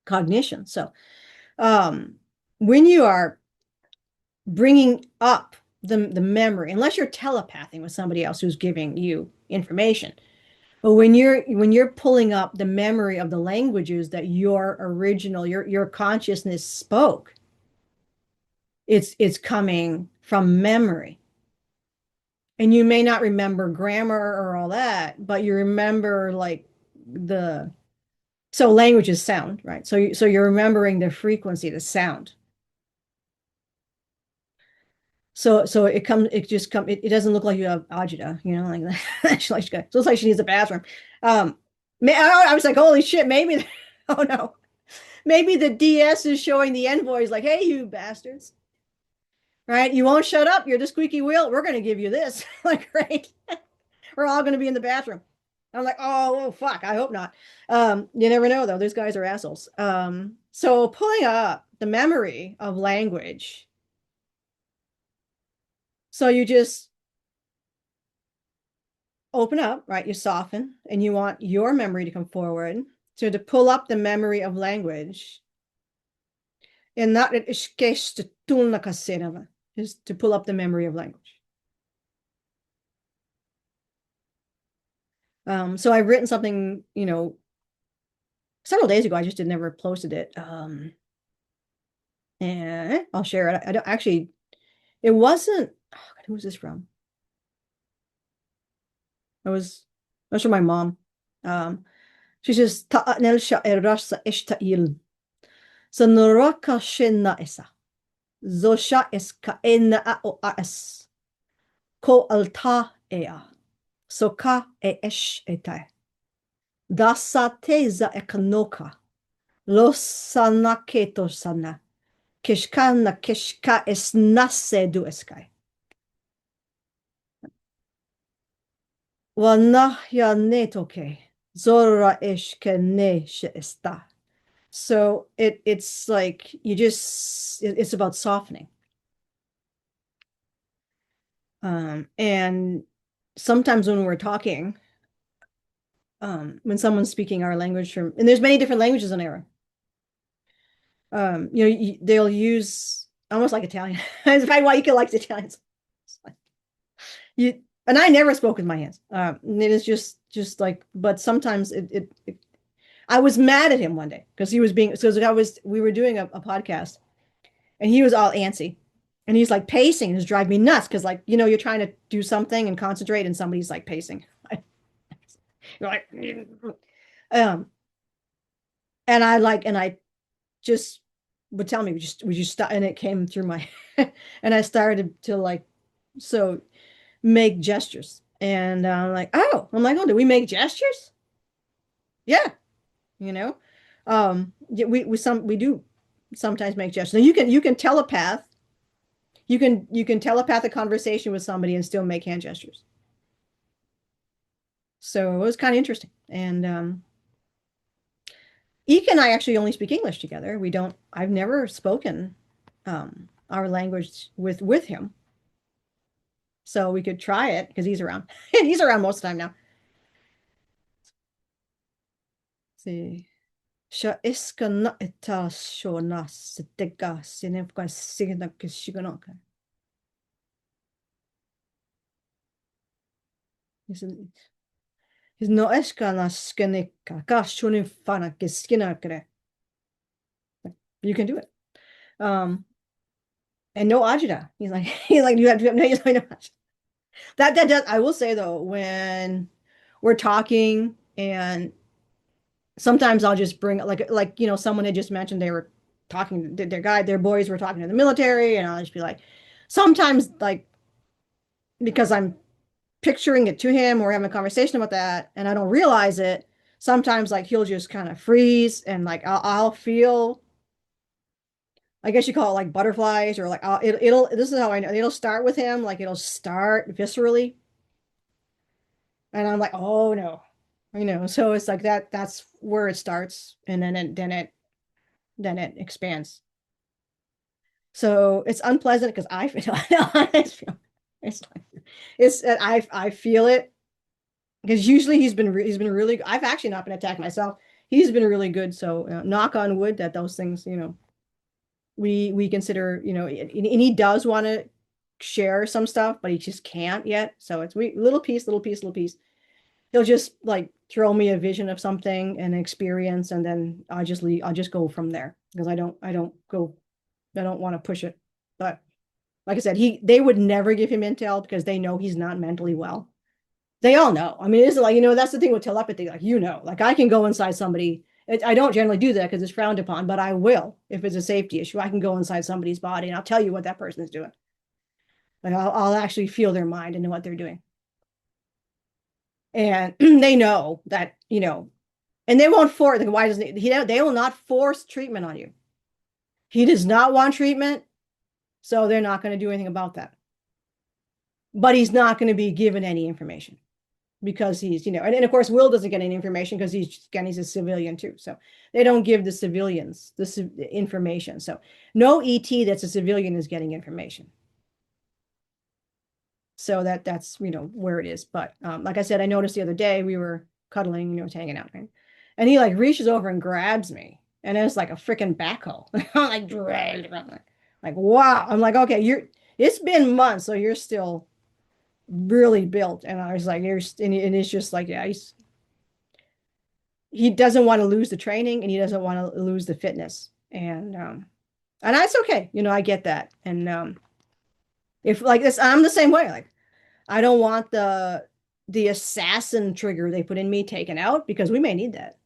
Speaker 1: cognition. So um, when you are bringing up the memory, unless you're telepathing with somebody else who's giving you information, but when you're pulling up the memory of the languages that your original your consciousness spoke, it's coming from memory. And you may not remember grammar or all that, but you remember like the so language is sound, right? So you're remembering the frequency, the sound. So it doesn't look like you have agita, like that. She like, it looks like she needs a bathroom. Um, I was like, holy shit, maybe, oh no, maybe the DS is showing the envoys like, hey, you bastards, right? You won't shut up. You're the squeaky wheel. We're going to give you this. Like, right? We're all going to be in the bathroom. I'm like, oh, fuck. I hope not. You never know, though. Those guys are assholes. So pulling up the memory of language. So you just open up, right? You soften and you want your memory to come forward. So to pull up the memory of language, and that is to pull up the memory of language. So I've written something, several days ago. I just never posted it. And I'll share it. I don't actually, it wasn't, oh God, who was this from? It was from my mom. Um, she says, "Ta'anel sha'irasa ishta'il. Sanuraka shinna isa. Zosha iska inna o as. Ko alta ea. Soka e esh etai. Dasa teza ekanoka. Los sana keto sana. Kishkana kishka esnase du eskai. Wanahya netoke. Zora ishke ne esta. So it's like it's about softening. And sometimes when we're talking, when someone's speaking our language and there's many different languages in there. They'll use almost like Italian. That's probably why you can like the Italians. And I never spoke with my hands. It is just like, but sometimes I was mad at him one day because we were doing a podcast and he was all antsy and he's like pacing and it's driving me nuts because like, you're trying to do something and concentrate and somebody's like pacing. You're like, um, and I just would tell me, would you stop? And it came through my, and I started to like, so make gestures. And I'm like, oh, do we make gestures? Yeah, you know. Yeah, we do sometimes make gestures. Now you can telepath. You can telepath a conversation with somebody and still make hand gestures. So it was kind of interesting. And Ike and I actually only speak English together. I've never spoken our language with him. So we could try it because he's around. And he's around most of the time now. Let's see. Sha iska na ita shona sitega sinefka signa kishiganoka. He's no iska na skenika ka shunifana kiskinakre. You can do it. And no agita. He's like you have to no, he's like, no agita. That does, I will say though, when we're talking and sometimes I'll just bring like someone had just mentioned they were talking their boys were talking to the military and I'll just be like sometimes like because I'm picturing it to him or having a conversation about that and I don't realize it, sometimes like he'll just kind of freeze and like I'll feel, I guess you call it like butterflies or like it'll this is how I know it'll start with him, like it'll start viscerally and I'm like, oh no, so it's like that's where it starts and then it expands. So it's unpleasant because I feel it's like It's I feel it because usually he's been really. I've actually not been attacked myself. He's been really good. So knock on wood that those things, we consider, and he does want to share some stuff, but he just can't yet. So it's little piece, little piece, little piece. He'll just like throw me a vision of something and an experience, and then I'll just leave. I'll just go from there because I don't want to push it. But like I said, they would never give him intel because they know he's not mentally well. They all know. I mean, it's like, that's the thing with telepathy. Like, like I can go inside somebody. I don't generally do that because it's frowned upon, but I will if it's a safety issue. I can go inside somebody's body and I'll tell you what that person is doing. Like I'll actually feel their mind and know what they're doing. And they know that, and they won't force, like, why doesn't they will not force treatment on you. He does not want treatment, so they're not going to do anything about that. But he's not going to be given any information because he's, and of course, Will doesn't get any information because he's a civilian too. So they don't give the civilians the information. So no ET that's a civilian is getting information. So that's, where it is. But like I said, I noticed the other day we were cuddling, hanging out, right? And he like reaches over and grabs me. And it's like a freaking backhoe. I'm like dragged around. Like, wow. I'm like, okay, it's been months, so you're still really built. And I was like, and it's just like, yeah, he doesn't want to lose the training and he doesn't want to lose the fitness. And that's okay. I get that. And if like this, I'm the same way. Like, I don't want the assassin trigger they put in me taken out because we may need that.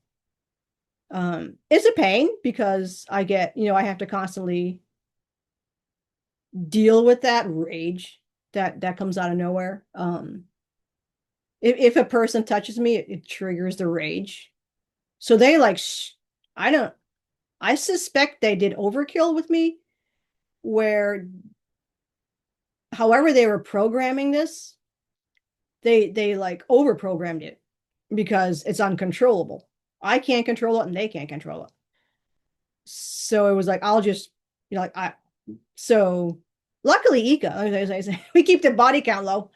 Speaker 1: It's a pain because I get, I have to constantly deal with that rage that comes out of nowhere. If a person touches me, it triggers the rage. So they like, I suspect they did overkill with me, where however they were programming this, they like overprogrammed it because it's uncontrollable. I can't control it and they can't control it. So it was like, I'll just, so luckily Ika, we keep the body count low.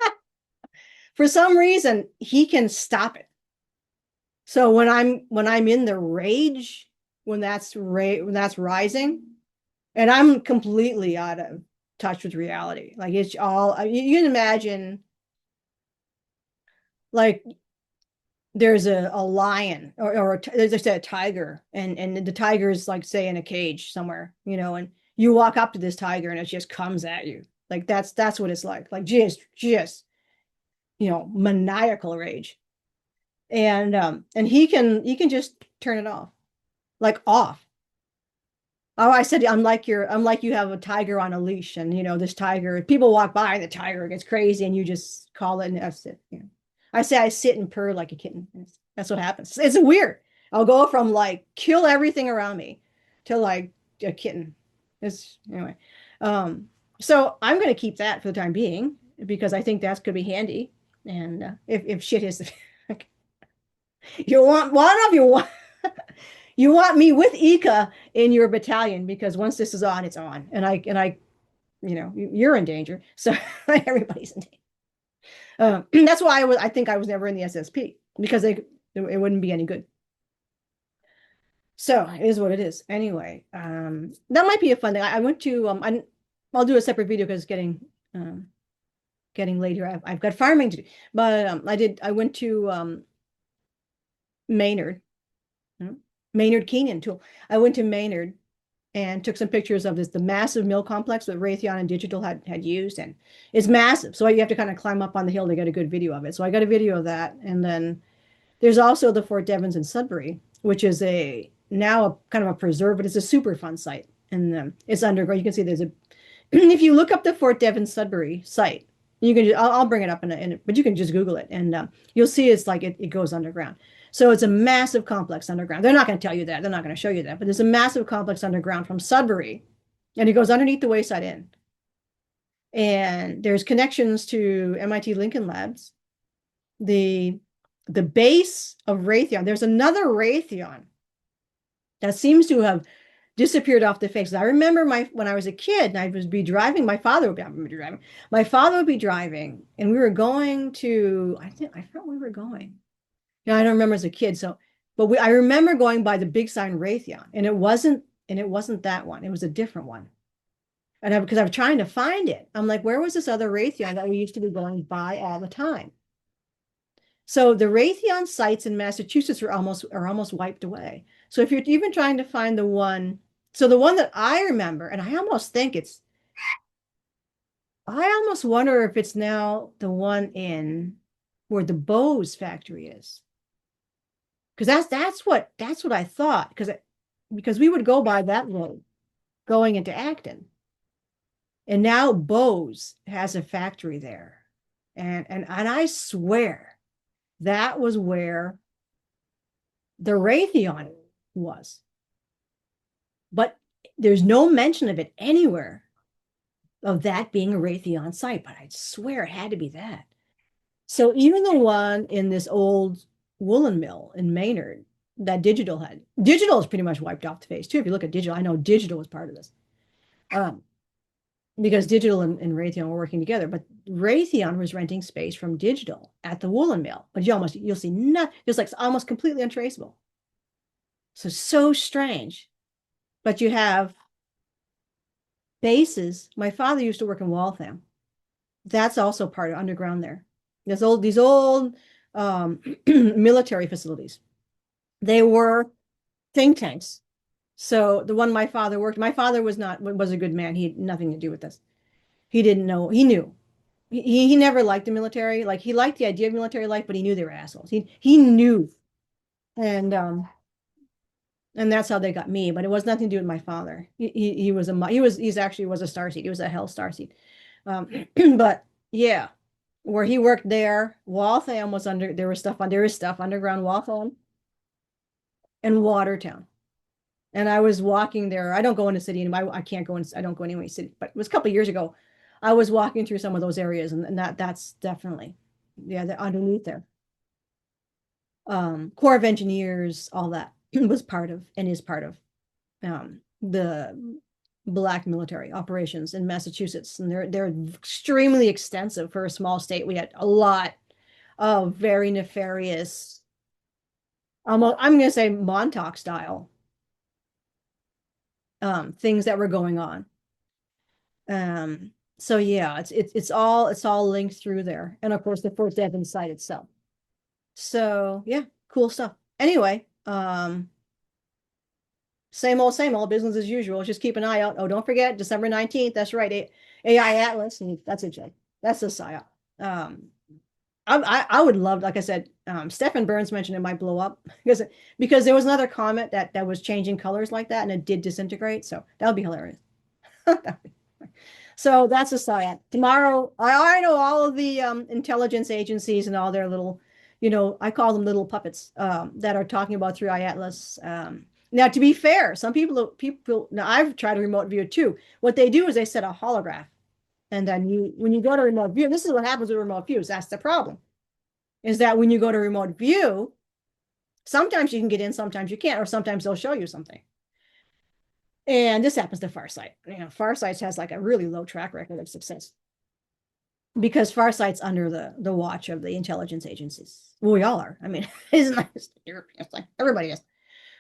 Speaker 1: For some reason, he can stop it. So when I'm in the rage, when that's rising, and I'm completely out of touch with reality. Like it's all you can imagine, like there's a lion or there's just a tiger, and the tiger is like say in a cage somewhere, and you walk up to this tiger and it just comes at you. Like that's what it's like just maniacal rage. And he can just turn it off. Like off. Oh, I said I'm like you have a tiger on a leash, and this tiger, people walk by and the tiger gets crazy and you just call it and that's it. I say I sit and purr like a kitten. That's what happens. It's weird. I'll go from like kill everything around me to like a kitten. It's anyway. So I'm going to keep that for the time being because I think that's going to be handy. And if shit hits the you want well, I don't know if you want you want me with Ika in your battalion because once this is on, it's on. And I you're in danger. So everybody's in danger. That's why I think I was never in the SSP because it wouldn't be any good. So it is what it is. Anyway, that might be a fun thing. I went to I'll do a separate video because it's getting late here. I've got farming to do, but I went to Maynard, Maynard Keenan tool. I went to Maynard and took some pictures of the massive mill complex that Raytheon and Digital had used, and it's massive. So you have to kind of climb up on the hill to get a good video of it. So I got a video of that, and then there's also the Fort Devens in Sudbury, which is now a kind of a preserve, but it's a super fun site, and it's underground. You can see there's a if you look up the Fort Devens Sudbury site, you can I'll bring it up but you can just Google it, and you'll see it's like it goes underground. So it's a massive complex underground. They're not going to tell you that. They're not going to show you that. But there's a massive complex underground from Sudbury, and it goes underneath the Wayside Inn. And there's connections to MIT Lincoln Labs. The base of Raytheon. There's another Raytheon that seems to have disappeared off the face. I remember when I was a kid and I was be driving, my father would be driving, and we were going to, I forgot where we were going. No, I don't remember as a kid. So, but I remember going by the big sign Raytheon, and it wasn't that one. It was a different one. And because I was trying to find it, I'm like, where was this other Raytheon that we used to be going by all the time? So the Raytheon sites in Massachusetts are almost wiped away. So if you're even trying to find the one, so the one that I remember, and I almost wonder if it's now the one in where the Bose factory is. Because that's what I thought. Because we would go by that road going into Acton. And now Bose has a factory there. And I swear that was where the Raytheon was. But there's no mention of it anywhere of that being a Raytheon site. But I swear it had to be that. So even the one in this old woolen mill in Maynard that Digital is pretty much wiped off the face too. If you look at Digital, I know Digital was part of this. Um, because Digital and Raytheon were working together, but Raytheon was renting space from Digital at the woolen mill. But you'll see nothing. It's like almost completely untraceable. So strange. But you have bases. My father used to work in Waltham. That's also part of underground there. These old military facilities. They were think tanks. So the one my father worked, my father was a good man. He had nothing to do with this. He didn't know. He knew. He never liked the military. Like he liked the idea of military life, but he knew they were assholes. He knew. And and that's how they got me, but it was nothing to do with my father. He's actually was a starseed. He was a hell starseed. But yeah, where he worked there, Waltham was under there is stuff underground Waltham and Watertown. And I was walking there. I don't go in the city anymore. I can't go in. I don't go anywhere in the city. But it was a couple of years ago. I was walking through some of those areas, and that's definitely, yeah, they're underneath there. Corps of Engineers, all that was part of and is part of the black military operations in Massachusetts, and they're extremely extensive for a small state. We had a lot of very nefarious, I'm going to say Montauk style things that were going on. So yeah, it's all linked through there, and of course the Fort Devon site itself. So yeah, cool stuff. Anyway, same old business as usual. Just keep an eye out. Oh, don't forget December 19th. That's right, AI Atlas, and that's a J. That's a psyop. Um, I would love, like I said, Stephen Burns mentioned it might blow up because there was another comet that was changing colors like that, and it did disintegrate. So that would be hilarious. So that's a psyop. Tomorrow, I know all of the intelligence agencies and all their little, I call them little puppets that are talking about through iAtlas. Now, to be fair, some people, now I've tried a remote view too. What they do is they set a holograph. And then when you go to remote view, this is what happens with remote views. That's the problem, is that when you go to remote view, sometimes you can get in, sometimes you can't, or sometimes they'll show you something. And this happens to Farsight. Farsight has like a really low track record of success because Farsight's under the watch of the intelligence agencies. Well, we all are. I mean, isn't that it's like everybody is.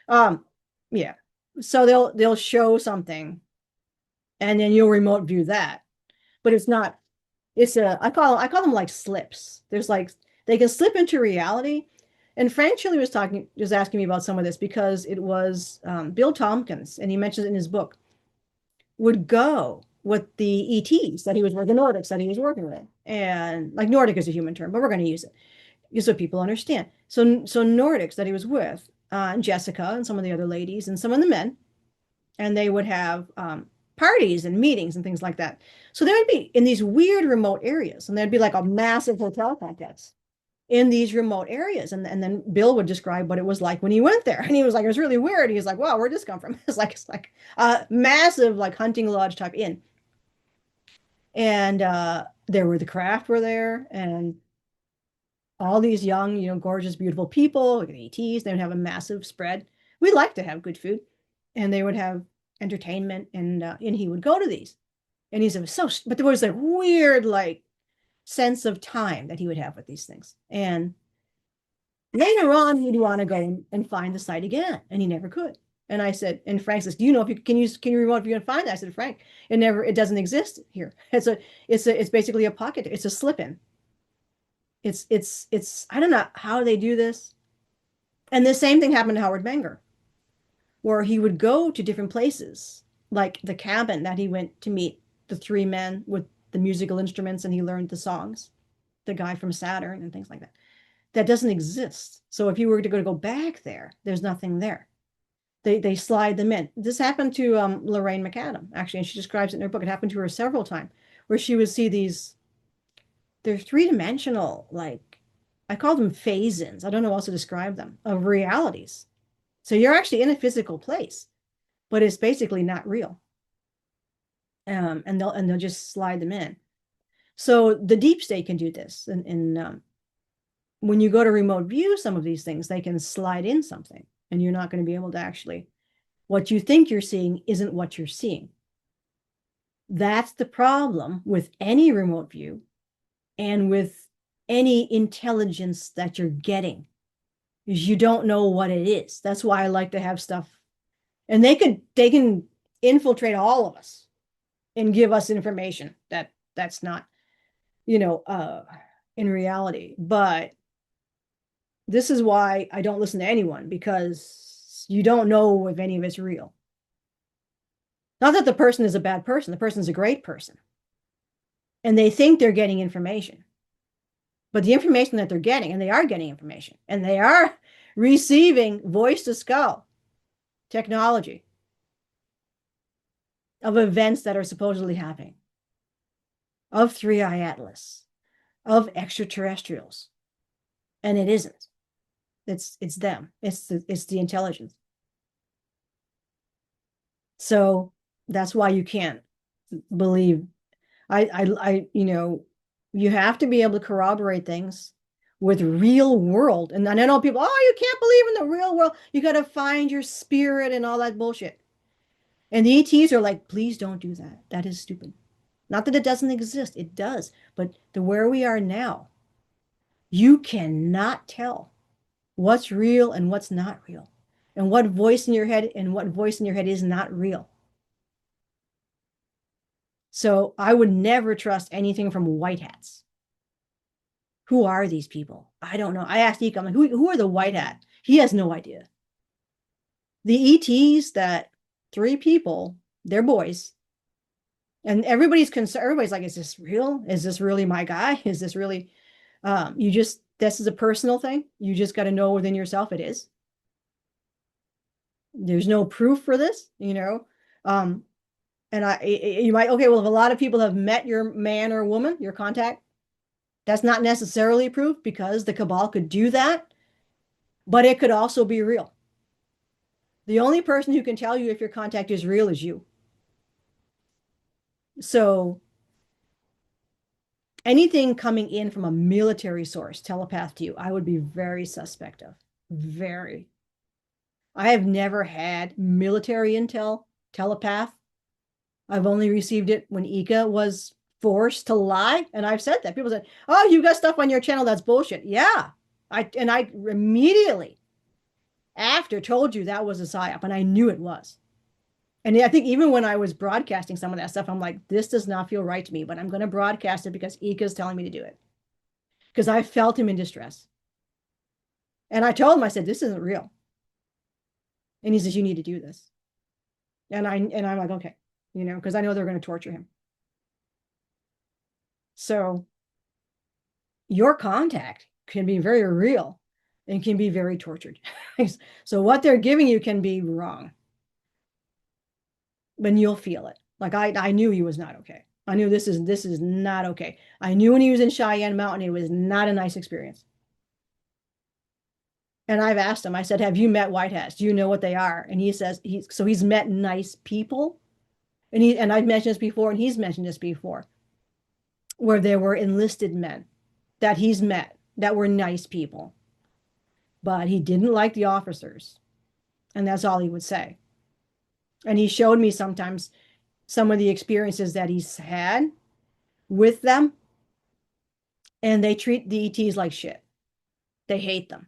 Speaker 1: Um, yeah. So they'll show something, and then you'll remote view that, but it's not. I call them like slips. There's like they can slip into reality. And Frank Chili was asking me about some of this because it was Bill Tompkins, and he mentions it in his book, would go with the ETs that he was working, the Nordics that he was working with. And like Nordic is a human term, but we're going to use it just so people understand. So Nordics that he was with, and Jessica and some of the other ladies and some of the men, and they would have parties and meetings and things like that. So they would be in these weird remote areas, and there'd be like a massive hotel complex in these remote areas. And then Bill would describe what it was like when he went there. And he was like, it was really weird. He was like, wow, where'd this come from? It's like a massive like hunting lodge type inn. And there were the craft were there, and all these young, gorgeous, beautiful people, like the ETs, they would have a massive spread. We like to have good food. And they would have entertainment, and he would go to these. And he said, but there was a weird like sense of time that he would have with these things. And later on, he'd want to go and find the site again, and he never could. And I said, and Frank says, "Do you know if you can you remote if you can find that?" I said, "Frank, it doesn't exist here. It's basically a pocket. It's a slip in. It's I don't know how they do this." And the same thing happened to Howard Menger, where he would go to different places, like the cabin that he went to meet the three men with the musical instruments, and he learned the songs, the guy from Saturn and things like that. That doesn't exist. So if you were to go back there, there's nothing there. They slide them in. This happened to Lorraine McAdam, actually, and she describes it in her book. It happened to her several times, where she would see these, they're three-dimensional, like, I call them phase-ins. I don't know how else to describe them, of realities. So you're actually in a physical place, but it's basically not real. And they'll just slide them in. So the deep state can do this. And when you go to remote view some of these things, they can slide in something, and you're not going to be able to actually, what you think you're seeing isn't what you're seeing. That's the problem with any remote view and with any intelligence that you're getting, is you don't know what it is. That's why I like to have stuff, and they can infiltrate all of us and give us information that's not, in reality. But this is why I don't listen to anyone, because you don't know if any of it's real. Not that the person is a bad person, the person's a great person. And they think they're getting information. But the information that they're getting, and they are getting information, and they are receiving voice to skull technology of events that are supposedly happening, of Three Eye Atlas, of extraterrestrials. And it isn't. It's them. It's the intelligence. So that's why you can't believe. You have to be able to corroborate things with real world. And I know people, oh, you can't believe in the real world. You got to find your spirit and all that bullshit. And the ETs are like, please don't do that. That is stupid. Not that it doesn't exist. It does. But where we are now, you cannot tell what's real and what's not real, and what voice in your head and what voice in your head is not real. So I would never trust anything from white hats. Who are these people? I don't know. I asked Ika, I'm like, who are the white hat? He has no idea. The ETs, that three people, they're boys. And everybody's concerned. Everybody's like, is this real? Is this really my guy? Is this really, this is a personal thing. You just got to know within yourself it is. There's no proof for this, and you might, okay, well, if a lot of people have met your man or woman, your contact, that's not necessarily proof, because the cabal could do that, but it could also be real. The only person who can tell you if your contact is real is you. So anything coming in from a military source, telepath to you, I would be very suspect of. Very. I have never had military intel, telepath. I've only received it when Ika was forced to lie. And I've said that. People said, oh, you got stuff on your channel that's bullshit. Yeah. I immediately after told you that was a psyop, and I knew it was. And I think even when I was broadcasting some of that stuff, I'm like, this does not feel right to me, but I'm going to broadcast it because Ika's telling me to do it. Because I felt him in distress. And I told him, I said, this isn't real. And he says, you need to do this. And I'm like, okay, because I know they're going to torture him. So your contact can be very real and can be very tortured. So what they're giving you can be wrong. But you'll feel it. Like I knew he was not okay. I knew this is not okay. I knew when he was in Cheyenne Mountain, it was not a nice experience. And I've asked him, I said, have you met white hats? Do you know what they are? And he says he's met nice people. And I've mentioned this before, and he's mentioned this before, where there were enlisted men that he's met that were nice people. But he didn't like the officers. And that's all he would say. And he showed me sometimes some of the experiences that he's had with them, and they treat the ETs like shit. They hate them.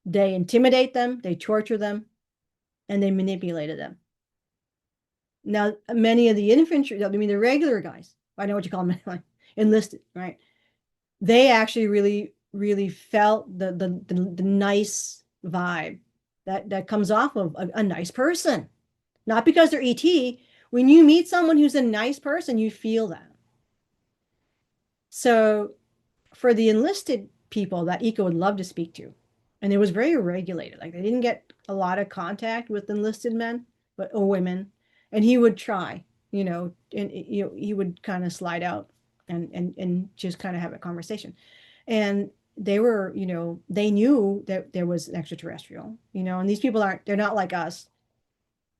Speaker 1: They intimidate them, they torture them, and they manipulated them. Now, many of the infantry, I mean, the regular guys, I know what you call them, like enlisted, right? They actually really, really felt the nice vibe that comes off of a nice person. Not because they're ET. When you meet someone who's a nice person, you feel that. So for the enlisted people that Eco would love to speak to, and it was very regulated. Like they didn't get a lot of contact with enlisted men, but or women, and he would try, and he would kind of slide out and just kind of have a conversation, and they were, they knew that there was an extraterrestrial, and these people they're not like us.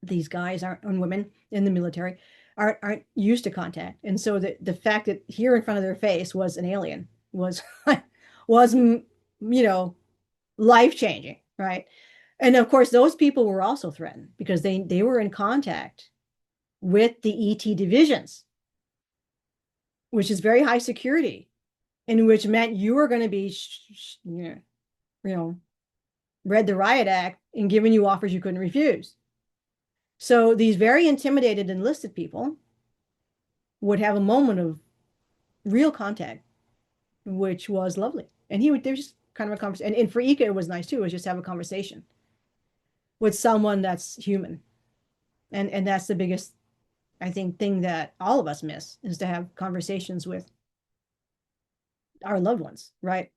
Speaker 1: These guys aren't, and women in the military aren't used to contact, and so the fact that here in front of their face was an alien was was life changing, right? And of course, those people were also threatened because they were in contact with the ET divisions, which is very high security, and which meant you were going to be, you know, read the riot act and given you offers you couldn't refuse. So these very intimidated enlisted people would have a moment of real contact, which was lovely. And there was just kind of a conversation. And for Ika, it was nice too, it was just have a conversation with someone that's human. And that's the biggest, I think, thing that all of us miss is to have conversations with our loved ones, right?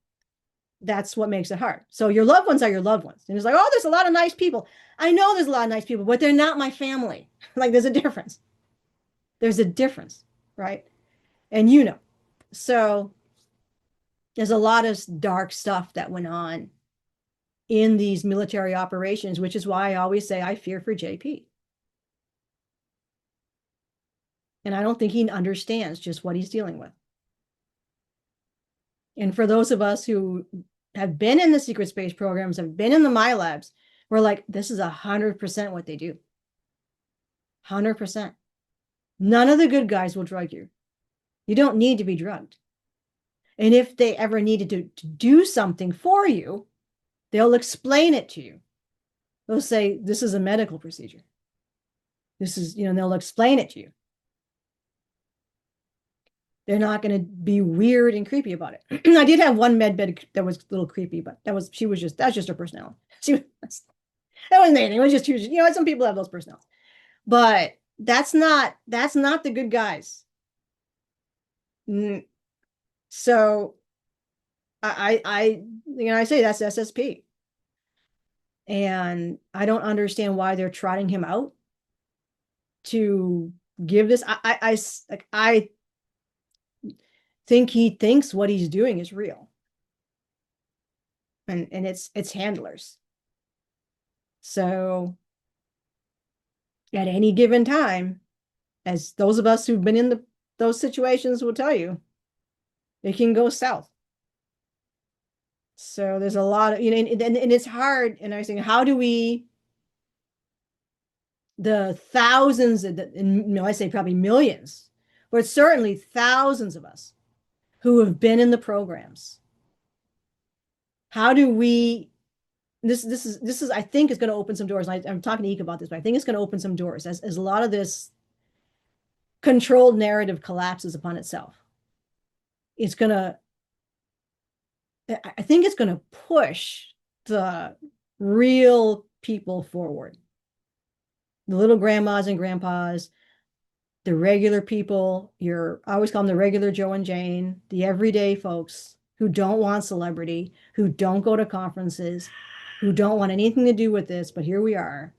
Speaker 1: That's what makes it hard. So your loved ones are your loved ones. And it's like, oh, there's a lot of nice people. I know there's a lot of nice people, but they're not my family. Like there's a difference. There's a difference, right? And so there's a lot of dark stuff that went on in these military operations, which is why I always say I fear for JP. And I don't think he understands just what he's dealing with. And for those of us who have been in the secret space programs, have been in the My Labs, we're like, this is 100% what they do. 100%. None of the good guys will drug you. You don't need to be drugged. And if they ever needed to do something for you, they'll explain it to you. They'll say, this is a medical procedure. This is, they'll explain it to you. They're not going to be weird and creepy about it. I did have one med bed that was a little creepy, but that's just her personality. That wasn't anything. It was just, some people have those personalities, but that's not the good guys. So I say that's SSP. And I don't understand why they're trotting him out to give this. I think he thinks what he's doing is real. And it's handlers. So at any given time, as those of us who've been in those situations will tell you, it can go south. So there's a lot of, and it's hard. And I was thinking, how do the thousands, I say probably millions, but certainly thousands of us who have been in the programs, how do we, this is, I think is going to open some doors. And I'm talking to Ike about this, but I think it's going to open some doors as a lot of this controlled narrative collapses upon itself. It's going to, I think it's going to push the real people forward. The little grandmas and grandpas, the regular people, I always call them the regular Joe and Jane, the everyday folks who don't want celebrity, who don't go to conferences, who don't want anything to do with this, but here we are.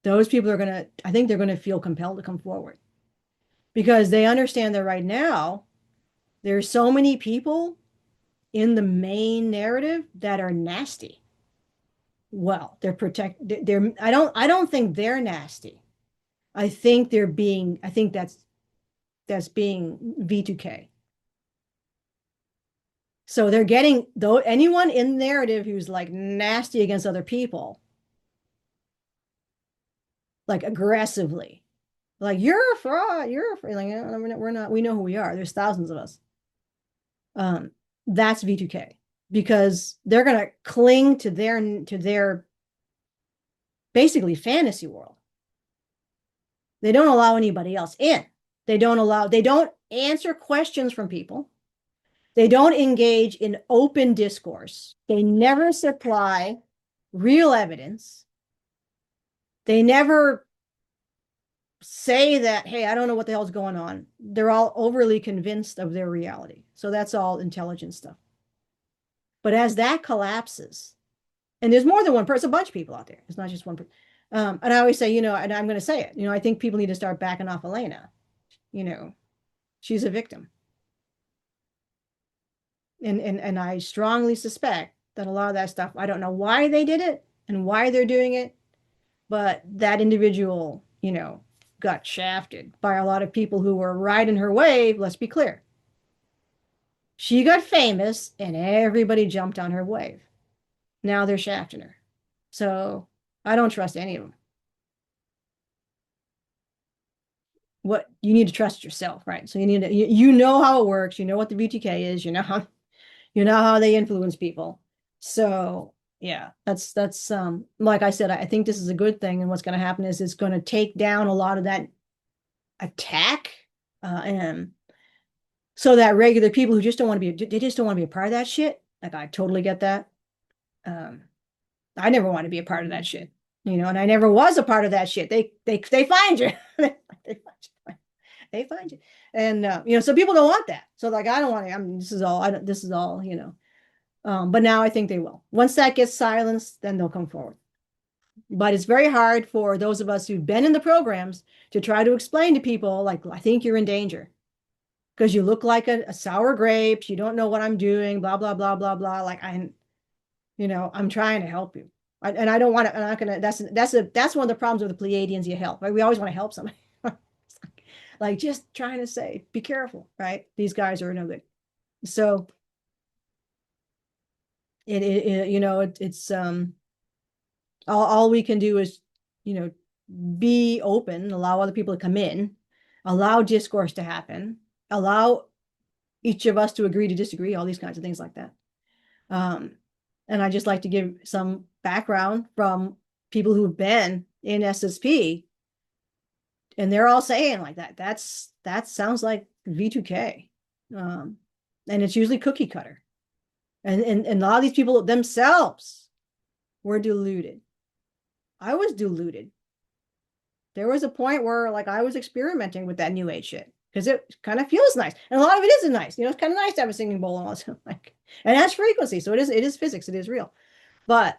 Speaker 1: Those people I think they're going to feel compelled to come forward because they understand that right now there's so many people in the main narrative that are nasty. Well, I don't think they're nasty. I think that's being V2K. So they're getting, though, anyone in narrative who's like nasty against other people, like aggressively. Like, you're a fraud, you're a fraud. Like, we're not, we know who we are. There's thousands of us. Um, that's V2K because they're gonna cling to their basically fantasy world. They don't allow anybody else in. They don't answer questions from people. They don't engage in open discourse. They never supply real evidence. They never say that, hey, I don't know what the hell's going on. They're all overly convinced of their reality. So that's all intelligent stuff. But as that collapses, and there's more than one person, a bunch of people out there. It's not just one person. And I always say, and I'm going to say it, I think people need to start backing off Elena. You know, she's a victim. And I strongly suspect that a lot of that stuff, I don't know why they did it and why they're doing it, but that individual, got shafted by a lot of people who were riding her wave. Let's be clear. She got famous and everybody jumped on her wave. Now they're shafting her. So I don't trust any of them. What you need to trust yourself, right? So you know how it works, you know what the BTK is, you know how they influence people. So yeah, that's like I said, I think this is a good thing. And what's going to happen is it's going to take down a lot of that attack. And so that regular people who just don't want to be, they just don't want to be a part of that shit. Like, I totally get that. Um, I never want to be a part of that shit, and I never was a part of that shit. They find you. They find you. They find you. And so people don't want that. So like, I don't want to, this is all, but now I think they will. Once that gets silenced, then they'll come forward. But it's very hard for those of us who've been in the programs to try to explain to people, like, I think you're in danger because you look like a sour grape. You don't know what I'm doing, blah, blah, blah, blah, blah. Like, I'm trying to help you. And I don't want to, I'm not going to, that's one of the problems with the Pleiadians you help, right? We always want to help somebody. Like, just trying to say, be careful, right? These guys are no good. So it's all we can do is, you know, be open, allow other people to come in, allow discourse to happen, allow each of us to agree to disagree, all these kinds of things like that. And I just like to give some background from people who've been in SSP, and they're all saying like that sounds like V2K. And it's usually cookie cutter. And a lot of these people themselves were deluded. I was deluded. There was a point where, like, I was experimenting with that new age shit because it kind of feels nice, and a lot of it isn't nice. It's kind of nice to have a singing bowl and all that. Like, and that's frequency, so it is physics, it is real, but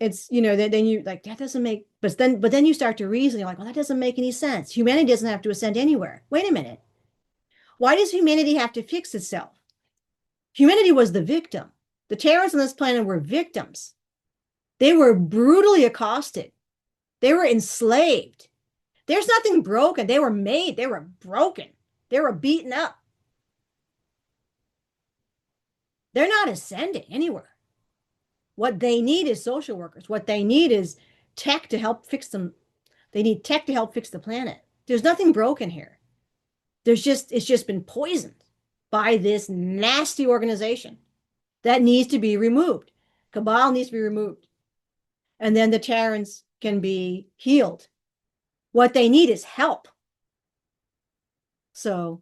Speaker 1: it's then you like that doesn't make. But then you start to reason. You're like, well, that doesn't make any sense. Humanity doesn't have to ascend anywhere. Wait a minute. Why does humanity have to fix itself? Humanity was the victim. The Terrans on this planet were victims. They were brutally accosted. They were enslaved. There's nothing broken. They were made. They were broken. They were beaten up. They're not ascending anywhere. What they need is social workers. What they need is tech to help fix them. They need tech to help fix the planet. There's nothing broken here. It's just been poisoned by this nasty organization that needs to be removed. Cabal needs to be removed. And then the Terrans can be healed. What they need is help. So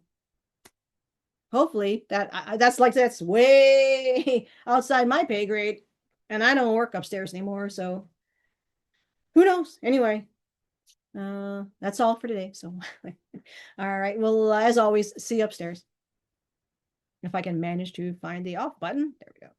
Speaker 1: hopefully that's way outside my pay grade, and I don't work upstairs anymore. So who knows? Anyway, that's all for today. So all right. Well, as always, see you upstairs. If I can manage to find the off button. There we go.